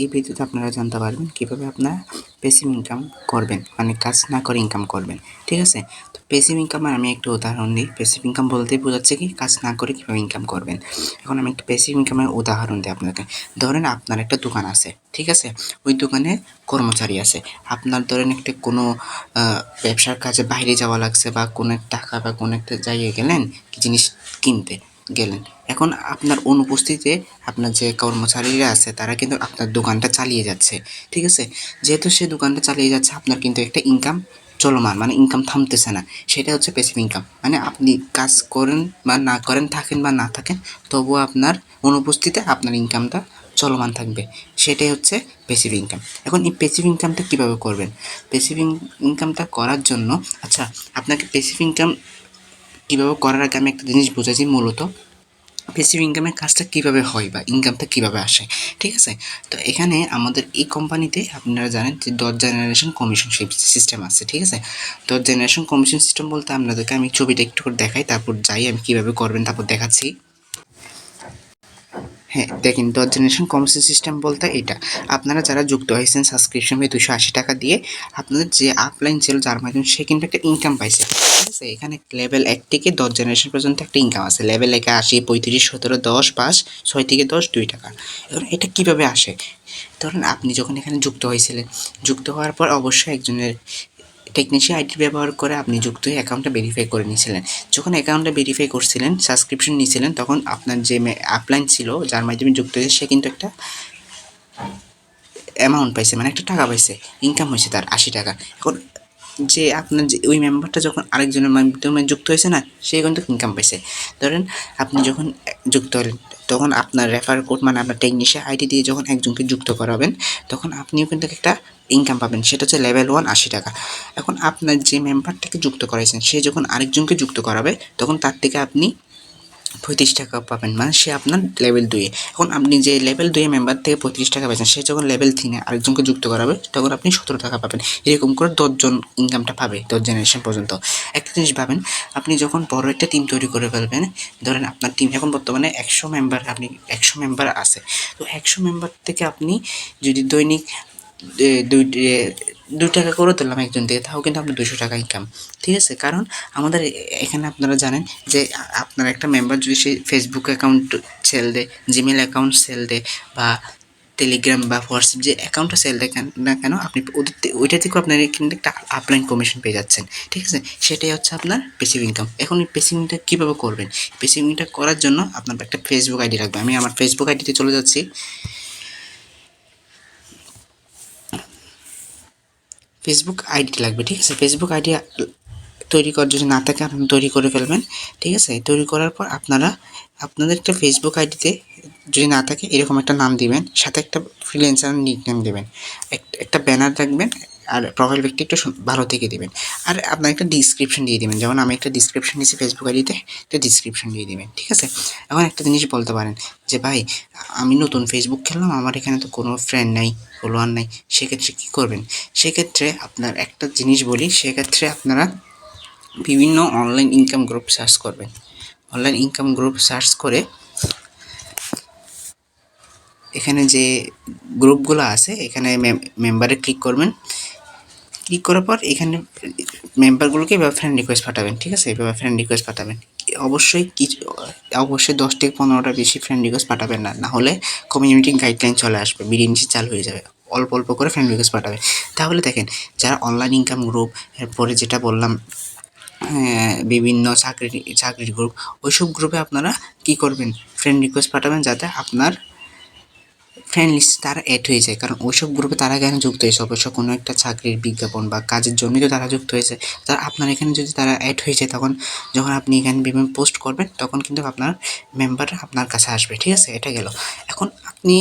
এই ভিডিওতে আপনারা জানতে পারবেন কীভাবে আপনারা প্যাসিভ ইনকাম করবেন, মানে কাজ না করে ইনকাম করবেন। ঠিক আছে, তো প্যাসিভ ইনকামের আমি একটা উদাহরণ দিই। প্যাসিভ ইনকাম বলতেই বোঝাচ্ছে কি কাজ না করে কীভাবে ইনকাম করবেন। এখন আমি একটা প্যাসিভ ইনকামের উদাহরণ দিই আপনাকে। ধরেন আপনার একটা দোকান আছে, ঠিক আছে, ওই দোকানে কর্মচারী আছে। আপনার ধরেন একটা কোনো ব্যবসার কাজে বাইরে যাওয়া লাগছে, বা কোনো টাকা বা কোনো একটা জায়গায় গেলেন জিনিস কিনতে গেলেন। এখন আপনার অনুপস্থিতিতে আপনার যে কর্মচারীরা আছে তারা কিন্তু আপনার দোকানটা চালিয়ে যাচ্ছে। ঠিক আছে, যেহেতু সে দোকানটা চালিয়ে যাচ্ছে, আপনার কিন্তু একটা ইনকাম চলমান, মানে ইনকাম থামতেছে না। সেটা হচ্ছে প্যাসিভ ইনকাম। মানে আপনি কাজ করেন বা না করেন, থাকেন বা না থাকেন, তবুও আপনার অনুপস্থিতিতে আপনার ইনকামটা চলমান থাকবে। সেটাই হচ্ছে প্যাসিভ ইনকাম। এখন এই প্যাসিভ ইনকামটা কীভাবে করবেন? প্যাসিভ ইনকামটা করার জন্য, আচ্ছা, আপনাকে প্যাসিভ ইনকাম কীভাবে করার আগে আমি একটা জিনিস বুঝাচ্ছি। মূলত প্যাসিভ ইনকামের কাজটা কীভাবে হয় বা ইনকামটা কীভাবে আসে। ঠিক আছে, তো এখানে আমাদের এই কোম্পানিতে আপনারা জানেন যে ডট জেনারেশন কমিশন সিস্টেম আছে। ঠিক আছে, ডট জেনারেশন কমিশন সিস্টেম বলতে আপনাদেরকে আমি ছবিটা একটু করে দেখাই, তারপর যাই আমি কীভাবে করবেন তারপর দেখাচ্ছি। হ্যাঁ দেখেন, ডট জেনারেশন কমিশন সিস্টেম বলতে এটা, আপনারা যারা যুক্ত হয়েছেন সাবস্ক্রিপশন ফি 280 টাকা দিয়ে, আপনাদের যে আপলাইন ছিল যার মাধ্যমে সে কিন্তু একটা ইনকাম পাইছে। ঠিক আছে, এখানে লেভেল 1 থেকে 10 জেনারেশন পর্যন্ত একটা ইনকাম আছে। লেভেল 1 80, 35, 17, 10, 5, 6 থেকে 10, 2 টাকা। এখন এটা কীভাবে আসে? ধরেন আপনি যখন এখানে যুক্ত হয়েছিলেন, যুক্ত হওয়ার পর অবশ্যই একজনের টেকনিশিয়ান আইডি ব্যবহার করে আপনি যুক্ত হয়ে অ্যাকাউন্টটা ভেরিফাই করে নিয়েছিলেন। যখন অ্যাকাউন্টটা ভেরিফাই করছিলেন, সাবস্ক্রিপশন নিয়েছিলেন, তখন আপনার যে আপলাইন ছিল যার মাধ্যমে যুক্ত হয়েছে সে কিন্তু একটা অ্যামাউন্ট পাইছে, মানে একটা টাকা পাইছে, ইনকাম হয়েছে তার 80 টাকা। এখন যে আপনার যে ওই মেম্বারটা যখন আরেকজনের মাধ্যমে যুক্ত হয়েছে না, সে কিন্তু ইনকাম পাইছে। ধরেন আপনি যখন যুক্ত হলেন, তখন আপনার রেফার কোড, মানে আপনার টেকনিশিয়ান আইডি দিয়ে যখন একজনকে যুক্ত করাবেন, তখন আপনিও কিন্তু একটা ইনকাম পাবেন। সেটা হচ্ছে লেভেল 1 80 টাকা। এখন আপনার যে মেম্বারটাকে যুক্ত করাইছেন সে যখন আরেকজনকে যুক্ত করাবে, তখন তার থেকে আপনি 35 টাকা পাবেন, মানে সে আপনার লেভেল 2-এ। এখন আপনি যে লেভেল 2 মেম্বার থেকে 35 টাকা পাচ্ছেন, সে যখন লেভেল 3-এ আরেকজনকে যুক্ত করাবে, তখন আপনি 17 টাকা পাবেন। এরকম করে 10 জন ইনকামটা পাবে, 10 জেনারেশন পর্যন্ত। একটা জিনিস ভাবেন, আপনি যখন বড় একটা টিম তৈরি করে ফেলবেন, ধরেন আপনার টিম এখন বর্তমানে 100 মেম্বার, আপনি 100 মেম্বার আছে, তো 100 মেম্বার থেকে আপনি যদি দৈনিক 2 টাকা করে তুললাম একজন থেকে, তাও কিন্তু আপনার 200 টাকা ইনকাম। ঠিক আছে, কারণ আমাদের এখানে আপনারা জানেন যে আপনার একটা মেম্বার যদি সে ফেসবুক অ্যাকাউন্ট সেল দেয়, জিমেল অ্যাকাউন্ট সেল দেয়, বা টেলিগ্রাম বা হোয়াটসঅ্যাপ যে অ্যাকাউন্টটা সেল দেয় না কেন, আপনি ওইটা থেকেও আপনার কিন্তু একটা আপলাইন কমিশন পেয়ে যাচ্ছেন। ঠিক আছে, সেটাই হচ্ছে আপনার প্যাসিভ ইনকাম। এখন এই প্যাসিভ ইনকামটা কীভাবে করবেন? প্যাসিভ ইনকাম করার জন্য আপনার একটা ফেসবুক আইডি লাগবে। আমি আমার ফেসবুক আইডিতে চলে যাচ্ছি। ফেসবুক আইডি লাগবে। ঠিক আছে, ফেসবুক আইডি তৈরি করার যদি না থাকে আপনি তৈরি করে ফেলবেন। ঠিক আছে, তৈরি করার পর আপনারা আপনাদের একটা ফেসবুক আইডিতে যদি না থাকে এরকম একটা নাম দিবেন, সাথে একটা ফ্রিল্যান্সার নিকনেম দেবেন, একটা ব্যানার রাখবেন, আর প্রোফাইল পিকটা একটু ভালো থেকে দিবেন, আর আপনার একটা ডিসক্রিপশন দিয়ে দিবেন। যেমন আমি একটা ডিসক্রিপশন দিয়েছি ফেসবুক আইডিতে, একটা ডিসক্রিপশন দিয়ে দিবেন। ঠিক আছে, এখন একটা জিনিস বলতে পারেন যে ভাই আমি নতুন ফেসবুক খেললাম, আমার এখানে তো কোনো ফ্রেন্ড নাই, ফলোয়ার নাই, সেক্ষেত্রে কী করবেন? সেক্ষেত্রে আপনার একটা জিনিস বলি, সেক্ষেত্রে আপনারা বিভিন্ন অনলাইন ইনকাম গ্রুপ সার্চ করবেন। অনলাইন ইনকাম গ্রুপ সার্চ করে এখানে যে গ্রুপগুলো আছে এখানে মেম্বারে ক্লিক করবেন। ক্লিক করার পর এখানে মেম্বারগুলোকে এভাবে ফ্রেন্ড রিকোয়েস্ট পাঠাবেন। ঠিক আছে, এভাবে ফ্রেন্ড রিকোয়েস্ট পাঠাবেন। অবশ্যই 10 থেকে 15টা বেশি ফ্রেন্ড রিকোয়েস্ট পাঠাবেন না, নাহলে কমিউনিটি গাইডলাইন চলে আসবে, বিডিএনসি চালু হয়ে যাবে। অল্প অল্প করে ফ্রেন্ড রিকোয়েস্ট পাঠাবেন। তাহলে দেখেন, যারা অনলাইন ইনকাম গ্রুপ, এরপরে যেটা বললাম বিভিন্ন চাকরির গ্রুপ, ওইসব গ্রুপে আপনারা কী করবেন? ফ্রেন্ড রিকোয়েস্ট পাঠাবেন, যাতে আপনার ফ্রেন্ড লিস্ট তারা অ্যাড হয়ে যায়। কারণ ওইসব গ্রুপে তারা কেন যুক্ত হয়েছে? অবশ্য কোনো একটা চাকরির বিজ্ঞাপন বা কাজের জন্যই তো তারা যুক্ত হয়েছে। তারা আপনার এখানে যদি তারা অ্যাড হয়ে যায়, তখন যখন আপনি এখানে বিভিন্ন পোস্ট করবেন, তখন কিন্তু আপনার মেম্বার আপনার কাছে আসবে। ঠিক আছে, এটা গেল। এখন আপনি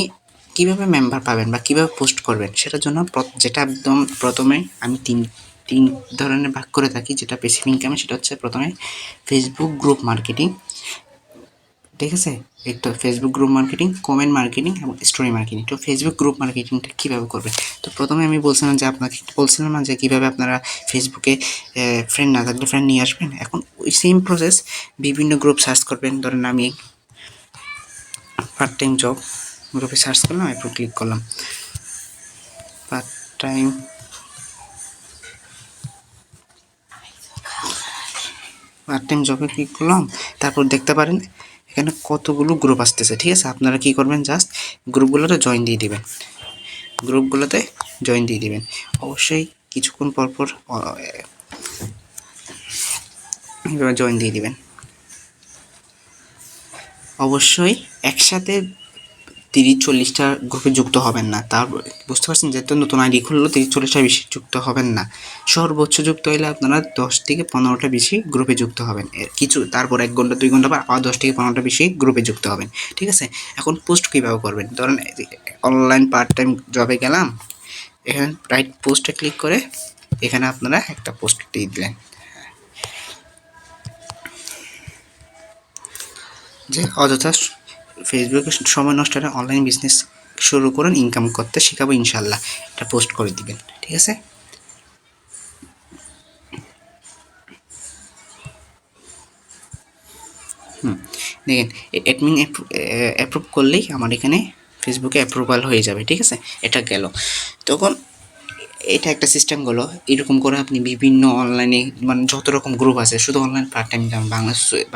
কীভাবে মেম্বার পাবেন বা কীভাবে পোস্ট করবেন, সেটার জন্য যেটা একদম প্রথমে আমি তিন ধরনের ভাগ করে থাকি, যেটা প্যাসিভ ইনকামে। সেটা হচ্ছে প্রথমে ফেসবুক গ্রুপ মার্কেটিং। ঠিক আছে, একটা Facebook group marketing, comment marketing এবং স্টোরি মার্কেটিং। তো ফেসবুক গ্রুপ মার্কেটিংটা কীভাবে করবেন? তো প্রথমে আমি বলছিলাম যে আপনাকে বলছিলাম না যে কীভাবে আপনারা ফেসবুকে ফ্রেন্ড না থাকলে ফ্রেন্ড নিয়ে আসবেন। এখন ওই সেম প্রসেস, বিভিন্ন গ্রুপ সার্চ করবেন। ধরেন আমি পার্ট টাইম জব গ্রুপে সার্চ করলাম, এরপর ক্লিক করলাম। পার্ট টাইম জবে ক্লিক করলাম, তারপর দেখতে পারেন এখানে কতগুলো গ্রুপ আসতেছে। ঠিক আছে, আপনারা কি করবেন, জাস্ট গ্রুপগুলোতে জয়েন দিয়ে দিবেন। অবশ্যই কিছুক্ষণ পর পর জয়েন দিয়ে দিবেন। অবশ্যই একসাথে 30-40টা গ্রুপে যুক্ত হবেন না। তার বুঝতে পারছেন, যেহেতু নতুন আইডি খুললো 30-40টা বেশি যুক্ত হবেন না। সর্বোচ্চ যুক্ত হলে আপনারা 10 থেকে 15টা বেশি গ্রুপে যুক্ত হবেন। কিছু তারপর 1 ঘন্টা 2 ঘন্টা পর আবার 10 থেকে 15টা বেশি গ্রুপে যুক্ত হবেন। ঠিক আছে, এখন পোস্ট কীভাবে করবেন, ধরেন অনলাইন পার্ট টাইম জবে গেলাম, এখানে রাইট পোস্টে ক্লিক করে এখানে আপনারা একটা পোস্ট দিয়ে দিলেন যে অযথা ফেসবুকে সময় নষ্ট করে অনলাইন বিজনেস শুরু করুন, ইনকাম করতে শেখাবো ইনশাল্লাহ, এটা পোস্ট করে দিবেন। ঠিক আছে, দেখেন অ্যাডমিন অ্যাপ্রুভ করলেই আমার এখানে ফেসবুকে অ্যাপ্রুভাল হয়ে যাবে। ঠিক আছে, এটা গেল। তখন এটা একটা সিস্টেম গেলো। এরকম করে আপনি বিভিন্ন অনলাইনে মানে যত রকম গ্রুপ আছে, শুধু অনলাইন পার্ট টাইম যেমন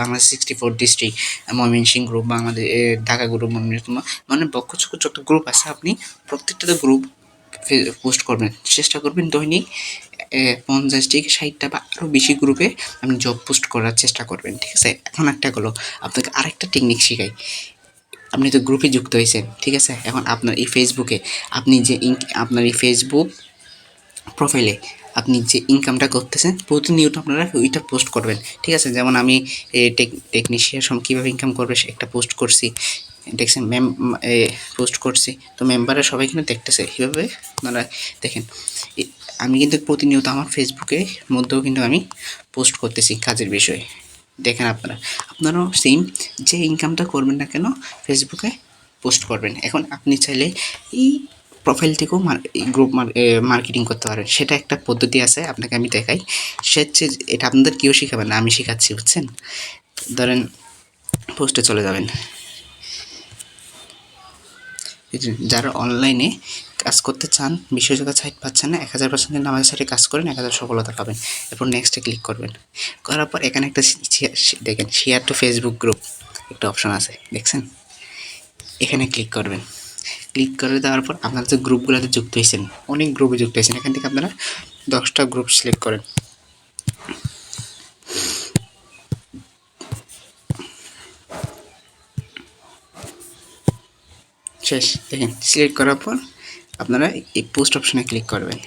Bangladesh 64 district, Mymensingh group, Bangladesh Dhaka group, মানে বক্ষচক্র যত গ্রুপ আছে আপনি প্রত্যেকটাতে গ্রুপ পোস্ট করবেন, চেষ্টা করবেন দৈনিক 50 থেকে 60টা বা আরও বেশি গ্রুপে আপনি জব পোস্ট করার চেষ্টা করবেন। ঠিক আছে, এখন একটা গেলো, আপনাকে আরেকটা টেকনিক শেখাই। আপনি তো গ্রুপে যুক্ত হয়েছেন, ঠিক আছে, এখন আপনার এই ফেসবুকে আপনি যে আপনার এই ফেসবুক প্রোফাইলে আপনি যে ইনকামটা করতেছেন প্রতিনিয়ত আপনারা ওইটা পোস্ট করবেন। ঠিক আছে, যেমন আমি টেকনিশিয়ান কীভাবে ইনকাম করবে সে একটা পোস্ট করছি, দেখছেন পোস্ট করছি, তো মেম্বাররা সবাই কিন্তু দেখতেছে। এইভাবে আপনারা দেখেন, আমি কিন্তু প্রতিনিয়ত আমার ফেসবুকে মধ্যেও কিন্তু আমি পোস্ট করতেছি কাজের বিষয়ে। দেখেন আপনারাও সেম যে ইনকামটা করবেন না কেন ফেসবুকে পোস্ট করবেন। এখন আপনি চাইলে এই প্রোফাইল থেকেও গ্রুপ মার্কেটিং করতে পারেন, সেটা একটা পদ্ধতি আছে, আপনাকে আমি দেখাই। সে হচ্ছে, এটা আপনাদের কেউ শেখাবেন না, আমি শেখাচ্ছি, বুঝছেন। ধরেন পোস্টে চলে যাবেন, যারা অনলাইনে কাজ করতে চান, বিশ্বজগৎ সাইট পাচ্ছেন না, 1000% কিন্তু আমাদের সাইটে কাজ করেন, 1000 সফলতা পাবেন। এরপর নেক্সটে ক্লিক করবেন, করার পর এখানে একটা দেখেন শেয়ার টু ফেসবুক গ্রুপ একটা অপশন আছে, দেখছেন, এখানে ক্লিক করবেন। ক্লিক করে দেওয়ার পর আপনারা যে গ্রুপগুলোতে যুক্ত হয়েছেন, অনেক গ্রুপে যুক্ত হয়েছেন, এখান থেকে আপনারা 10টা গ্রুপ সিলেক্ট করেন। শেষ, দেখেন সিলেক্ট করার পর আপনারা এই পোস্ট অপশনে ক্লিক করবেন।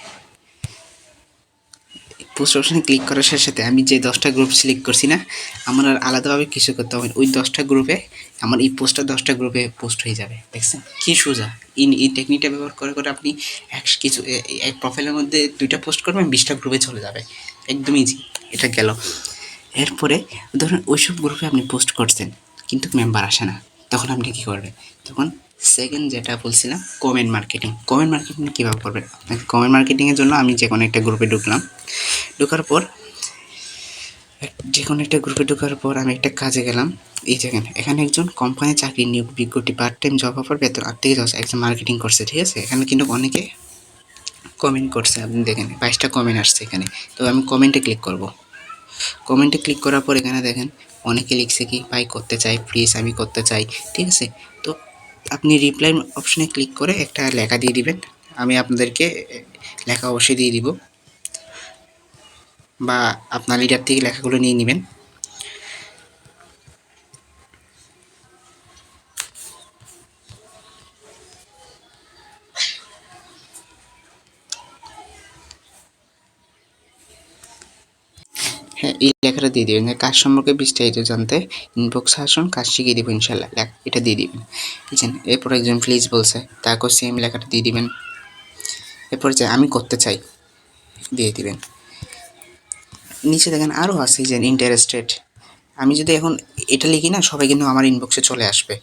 পোস্ট অপশনে ক্লিক করার সাথে সাথে আমি যে 10টা গ্রুপ সিলেক্ট করছি না, আমার আর আলাদাভাবে কিছু করতে হবে, ওই 10টা গ্রুপে আমার এই পোস্টটা 10টা গ্রুপে পোস্ট হয়ে যাবে। দেখছেন কি সোজা, এই টেকনিকটা ব্যবহার করে করে আপনি এক প্রোফাইলের মধ্যে 2টা পোস্ট করবেন, 20টা গ্রুপে চলে যাবে, একদম ইজি। এটা গেল। এরপরে ধরুন ওইসব গ্রুপে আপনি পোস্ট করছেন কিন্তু মেম্বার আসে না, তখন আপনি কী করবেন, তখন সেকেন্ড যেটা বলছিলাম কমেন্ট মার্কেটিং কীভাবে করবেন। আপনাকে কমেন্ট মার্কেটিংয়ের জন্য আমি যে কোনো একটা গ্রুপে ঢুকলাম, ঢোকার পর যে কোনো একটা গ্রুপে ঢোকার পর আমি একটা কাজে গেলাম। এই দেখেন এখানে একজন কোম্পানি চাকরি নিয়োগ বিজ্ঞপ্তি পার্ট টাইম জব অফার বেতন 8 থেকে 10, একজন মার্কেটিং করছে। ঠিক আছে, এখানে কিন্তু অনেকে কমেন্ট করছে, আপনি দেখেন 22টা কমেন্ট আসছে এখানে। তো আমি কমেন্টে ক্লিক করব। কমেন্টে ক্লিক করার পর এখানে দেখেন অনেকে লিখছে কি ভাই করতে চাই, প্লিজ আমি করতে চাই। ঠিক আছে, তো আপনি রিপ্লাই অপশনে ক্লিক করে একটা লেখা দিয়ে দিবেন, আমি আপনাদেরকে লেখা অবশ্যই দিয়ে দিব, বা আপনার লিডার থেকে লেখাগুলো নিয়ে নেবেন। হ্যাঁ, এই লেখাটা দিয়ে দিবেন, কাজ সম্পর্কে বিস্তারিত জানতে ইনবক্স আসুন, কাজ শিখিয়ে দেবো ইনশাল্লাহ, এটা দিয়ে দিবেন। বুঝছেন, এরপর একজন প্লিজ বলছে, তাকেও সেম লেখাটা দিয়ে দিবেন। এরপরে যে আমি করতে চাই দিয়ে দিবেন। নিচে দেখেন আরও আছে যে ইন্টারেস্টেড, আমি যদি এখন এটা লিখি না, সবাই কিন্তু আমার ইনবক্সে চলে আসবে।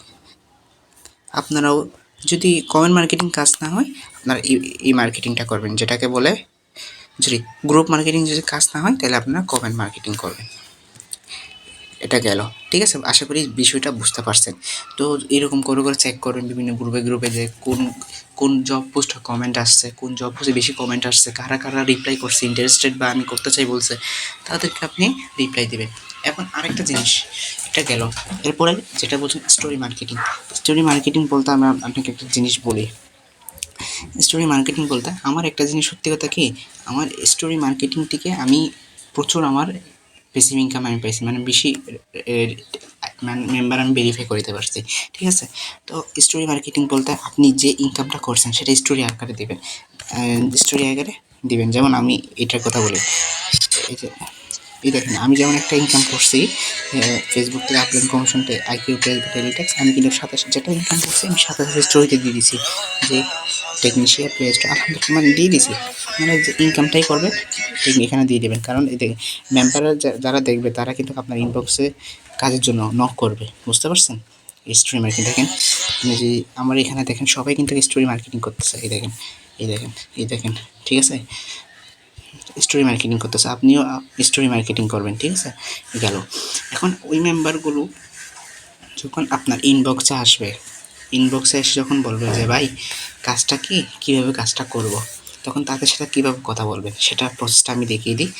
আপনারাও যদি কমেন্ট মার্কেটিং কাজ না হয়, আপনারা এই মার্কেটিংটা করবেন, যেটাকে বলে যদি গ্রুপ মার্কেটিং যদি কাজ না হয় তাহলে আপনারা কমেন্ট মার্কেটিং করবেন। এটা গেল। ঠিক আছে, আশা করি বিষয়টা বুঝতে পারছেন। তো এরকম করে করে চেক করবেন বিভিন্ন গ্রুপে গ্রুপে যে কোন কোন জব পোস্টে কমেন্ট আসছে, কোন জব পোস্টে বেশি কমেন্ট আসছে, কারা কারা রিপ্লাই করছে, ইন্টারেস্টেড বা আমি করতে চাই বলছে, তাদেরকে আপনি রিপ্লাই দেবেন। এখন আরেকটা জিনিস, এটা গেল। এরপরে যেটা বলছেন স্টোরি মার্কেটিং। স্টোরি মার্কেটিং বলতে আমরা আপনাকে একটা জিনিস বলি। স্টোরি মার্কেটিং বলতে আমার একটা জিনিস সত্যি কথা কি, আমার স্টোরি মার্কেটিং থেকে আমি প্রচুর আমার প্যাসিভ ইনকাম আমি পাইছি, মানে বেশি মানে মেম্বার আমি ভেরিফাই করতে পারছি। ঠিক আছে, তো স্টোরি মার্কেটিং বলতে আপনি যে ইনকামটা করছেন সেটা স্টোরি আকারে দেবেন, স্টোরি আকারে দিবেন। যেমন আমি এটার কথা বলি, এই যে এই দেখেন আমি যেমন একটা ইনকাম করছি ফেসবুক থেকে আপলোড কমিশন আইকিউ টেলিট্যাক্স, আমি কিন্তু সাথে যেটা ইনকাম করছি আমি সাথে সাথে স্টোরিতে দিয়ে দিছি যে টেকনিশিয়ান প্লে স্টোর আলহামদুলিল্লাহ মানে দিয়ে দিছি, মানে যে ইনকামটাই করবে এখানে দিয়ে দেবেন। কারণ এতে মেম্বাররা যারা দেখবে তারা কিন্তু আপনার ইনবক্সে কাজের জন্য নক করবে, বুঝতে পারছেন? স্টোরি মার্কেটিং দেখেন, আপনি যে আমার এখানে দেখেন সবাই কিন্তু স্টোরি মার্কেটিং করতেছে, এই দেখেন এই দেখেন এই দেখেন, ঠিক আছে, স্টোরি মার্কেটিং করতেছে, আপনিও স্টোরি মার্কেটিং করবেন। ঠিক আছে, গেল। এখন ওই মেম্বারগুলো যখন আপনার ইনবক্সে আসবে, ইনবক্সে এসে যখন বলবে যে ভাই কাজটা কি, কীভাবে কাজটা করব, তখন তাদের সাথে কীভাবে কথা বলবেন সেটা প্রসেসটা আমি দেখিয়ে দিই।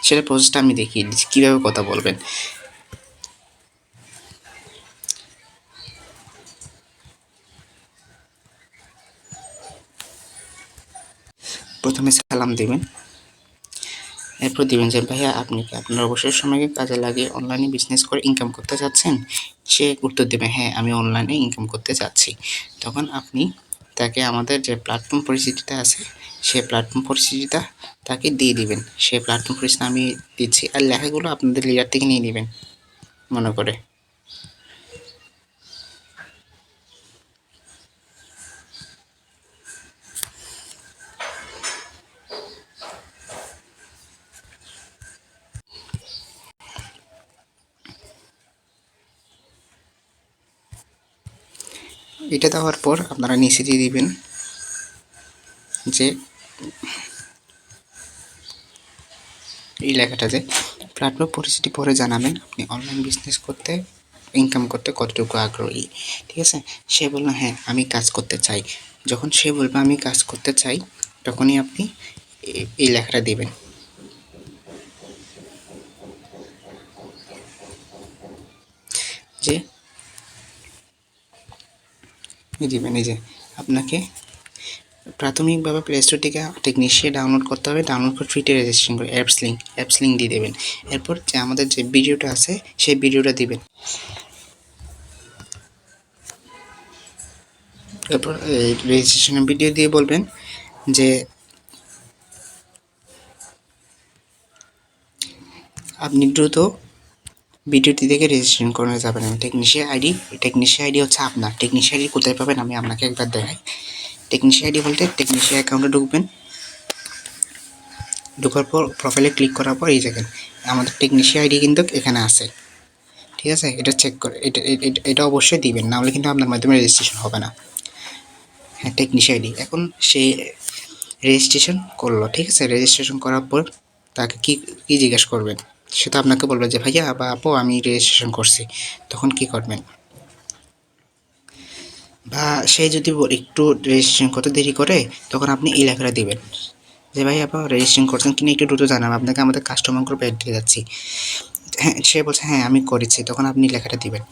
সেটা প্রসেসটা আমি দেখিয়ে দিচ্ছি কীভাবে কথা বলবেন। প্রথমে সালাম দেবেন, এরপর দিবেন যে ভাইয়া আপনি কি আপনার অবসর সময়কে কাজে লাগিয়ে অনলাইনে বিজনেস করে ইনকাম করতে চাচ্ছেন? সে উত্তর দেবে হ্যাঁ আমি অনলাইনে ইনকাম করতে চাচ্ছি। তখন আপনি তাকে আমাদের যে প্ল্যাটফর্ম পরিচিতিটা আছে সেই প্ল্যাটফর্ম পরিচিতিটা তাকে দিয়ে দিবেন। সেই প্ল্যাটফর্ম পরিচিতি আমি দিচ্ছি, আর লেখাগুলো আপনাদের লিডার থেকে নিয়ে নেবেন মনে করে। এটা দেওয়ার পর আপনারা নিচে দিয়ে দিবেন যে এই লেখাটা যে প্ল্যাটফর্ম পরিচিতি পরে জানাবেন আপনি অনলাইন বিজনেস করতে ইনকাম করতে কতটুকু আগ্রহী। ঠিক আছে, সে বলল হ্যাঁ আমি কাজ করতে চাই। যখন সে বলবে আমি কাজ করতে চাই তখনই আপনি এই লেখাটা দেবেন যে দিবেন এই যে আপনাকে প্রাথমিকভাবে প্লে স্টোর থেকে টেকনিশিয়া ডাউনলোড করতে হবে, ডাউনলোড করে ফ্রিতে রেজিস্ট্রেশন করে অ্যাপস লিঙ্ক দিয়ে দেবেন। এরপর যে আমাদের যে ভিডিওটা আছে সেই ভিডিওটা দিবেন। এরপর এই রেজিস্ট্রেশনের ভিডিও দিয়ে বলবেন যে আপনি দ্রুত ভিডিওটি দেখে রেজিস্ট্রেশন করে যাবেন। টেকনিশিয়া আইডি হচ্ছে আপনার। টেকনিশিয়া আইডি কোথায় পাবেন আমি আপনাকে একবার দেখাই। টেকনিশিয়া আইডি বলতে টেকনিশিয়া অ্যাকাউন্টে ঢুকবেন, ঢোকার পর প্রোফাইলে ক্লিক করার পর এই দেখেন আমাদের টেকনিশিয়া আইডি কিন্তু এখানে আছে। ঠিক আছে, এটা চেক করে এটা অবশ্যই দিবেন, না হলে কিন্তু আপনার মাধ্যমে রেজিস্ট্রেশন হবে না। হ্যাঁ টেকনিশিয়া আইডি। এখন সে রেজিস্ট্রেশন করলো, ঠিক আছে, রেজিস্ট্রেশন করার পর তাকে কি কি জিজ্ঞেস করবেন, সে তো আপনাকে বলবে যে ভাইয়া বা আপু আমি রেজিস্ট্রেশন করছি। তখন কি করবেন, বা সে যদি একটু রেজিস্ট্রেশন করতে দেরি করে তখন আপনি এই লেখাটা দেবেন যে ভাই আপা রেজিস্ট্রেশন করছেন কিনা একটু দ্রুত জানান, আপনাকে আমাদের কাস্টমার গ্রুপে অ্যাড দিয়ে যাচ্ছি। হ্যাঁ সে বলছে হ্যাঁ আমি করেছি, তখন আপনি লেখাটা দিবেন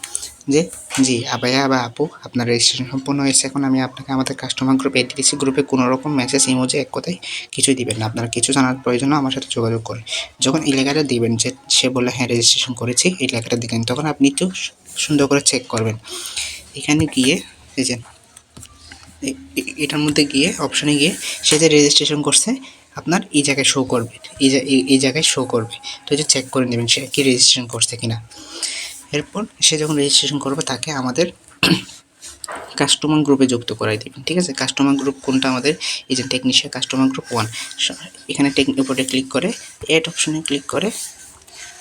যে জি ভাইয়া বা আপু আপনার রেজিস্ট্রেশন সম্পূর্ণ হয়েছে, এখন আমি আপনাকে আমাদের কাস্টমার গ্রুপে অ্যাড দিয়েছি। গ্রুপে কোনো রকম মেসেজ ইমোজি এক কথায় কিছুই দিবেন না, আপনারা কিছু জানার প্রয়োজন আমার সাথে যোগাযোগ করেন। যখন এই লেখাটা দিবেন যে সে বললে হ্যাঁ রেজিস্ট্রেশন করেছি, এই লেখাটা দিলেন, তখন আপনি একটু সুন্দর করে চেক করবেন। এখানে গিয়ে এই যে এটার মধ্যে গিয়ে অপশানে গিয়ে সে যে রেজিস্ট্রেশন করছে আপনার এই জায়গায় শো করবে, এই জায়গায় শো করবে। তো এই যে চেক করে নেবেন সে কি রেজিস্ট্রেশন করছে কিনা। এরপর সে যখন রেজিস্ট্রেশন করবে তাকে আমাদের কাস্টমার গ্রুপে যুক্ত করাই দেবেন। ঠিক আছে, কাস্টমার গ্রুপ কোনটা আমাদের এই যে টেকনিশিয়ান কাস্টমার গ্রুপ 1, এখানে উপরে ক্লিক করে অ্যাড অপশনে ক্লিক করে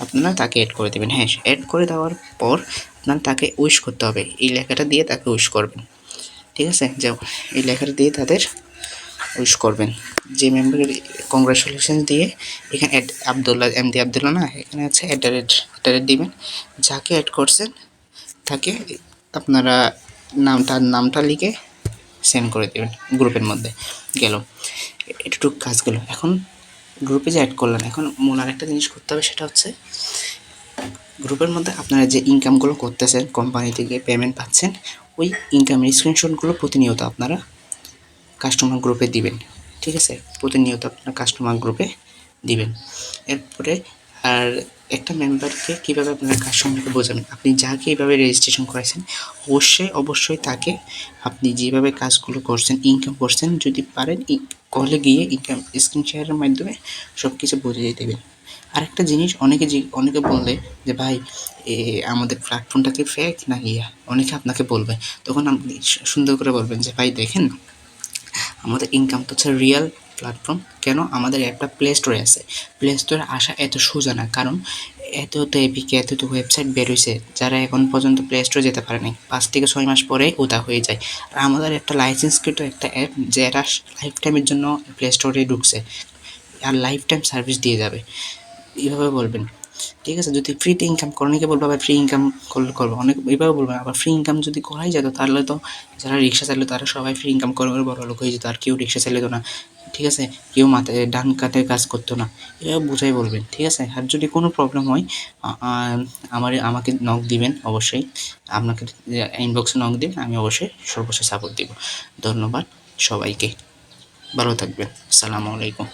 আপনারা তাকে অ্যাড করে দেবেন। হ্যাঁ অ্যাড করে দেওয়ার পর আপনারা তাকে উইশ করতে হবে, এই লেখাটা দিয়ে তাকে উইশ করবেন। ঠিক আছে, যাও এই লেখাটা দিয়ে তাদের উইশ করবেন। যে মেম্বারের কংগ্রাচুলেশন দিয়ে এখানে অ্যাড আবদুল্লাহ এমডি আবদুল্লাহ না, এখানে আছে অ্যাট দিবেন। যাকে অ্যাড করছেন তাকে আপনারা নামটা লিখে সেন্ড করে দেবেন গ্রুপের মধ্যে। গেল, এটুকু কাজ গেল। এখন গ্রুপে যে অ্যাড করলেন, এখন মূল আরেকটা জিনিস করতে হবে, সেটা হচ্ছে গ্রুপের মধ্যে আপনারা যে ইনকামগুলো করতেছেন, কোম্পানি থেকে পেমেন্ট পাচ্ছেন, ওই ইনকামের স্ক্রিনশটগুলো প্রতিনিয়ত আপনারা কাস্টমার গ্রুপে দিবেন। ঠিক আছে, প্রতিনিয়ত আপনারা কাস্টমার গ্রুপে দিবেন। এরপরে আর একটা মেম্বারকে কীভাবে আপনারা কাস্টমারকে বোঝাবেন, আপনি যাকে এইভাবে রেজিস্ট্রেশন করেছেন অবশ্যই তাকে আপনি যেভাবে কাজগুলো করছেন, ইনকাম করছেন, যদি পারেন কলে গিয়ে ইনকাম স্ক্রিন শেয়ারের মাধ্যমে সব কিছু বুঝিয়ে দেবেন। আরেকটা জিনিস, অনেকে বললে যে ভাই আমাদের প্ল্যাটফর্মটা কি ফেক না ইয়া, অনেকে আপনাকে বলবে, তখন আপনি সুন্দর করে বলবেন যে ভাই দেখেন, আমাদের ইনকাম তো হচ্ছে রিয়েল প্ল্যাটফর্ম। কেন? আমাদের অ্যাপটা প্লে স্টোরে আছে। প্লে স্টোরে আসা এত সোজা না, কারণ এত তো এপিকে, এত তো ওয়েবসাইট বের হয়েছে, যারা এখন পর্যন্ত প্লে স্টোরে যেতে পারে নাই, 5 থেকে 6 মাস পরে ওটা হয়ে যায়। আর আমাদের একটা লাইসেন্সকৃত একটা অ্যাপ, যারা লাইফ টাইমের জন্য প্লে স্টোরে ঢুকছে আর লাইফ টাইম সার্ভিস দিয়ে যাবে, এইভাবে বলবেন। ঠিক আছে, যদি ফ্রিতে ইনকাম করো, অনেকে বলবো আবার ফ্রি ইনকাম করলে করবো, অনেক এইভাবে বলবেন। আবার ফ্রি ইনকাম যদি করাই যেত, তাহলে তো যারা রিক্সা চালাতো তারা সবাই ফ্রি ইনকাম করে বড় লোক হয়ে যেত, আর কেউ রিক্সা চালাতো না। ঠিক আছে, কেউ মাথায় ডান কাতে কাজ করতো না। এভাবে বুঝাই বলবেন। ঠিক আছে, আর যদি কোনো প্রবলেম হয় আমাকে নক দিবেন অবশ্যই, আপনাকে ইনবক্সে নক দিন, আমি অবশ্যই সর্বোচ্চ সাপোর্ট দিব। ধন্যবাদ সবাইকে, ভালো থাকবেন। আসসালামু আলাইকুম।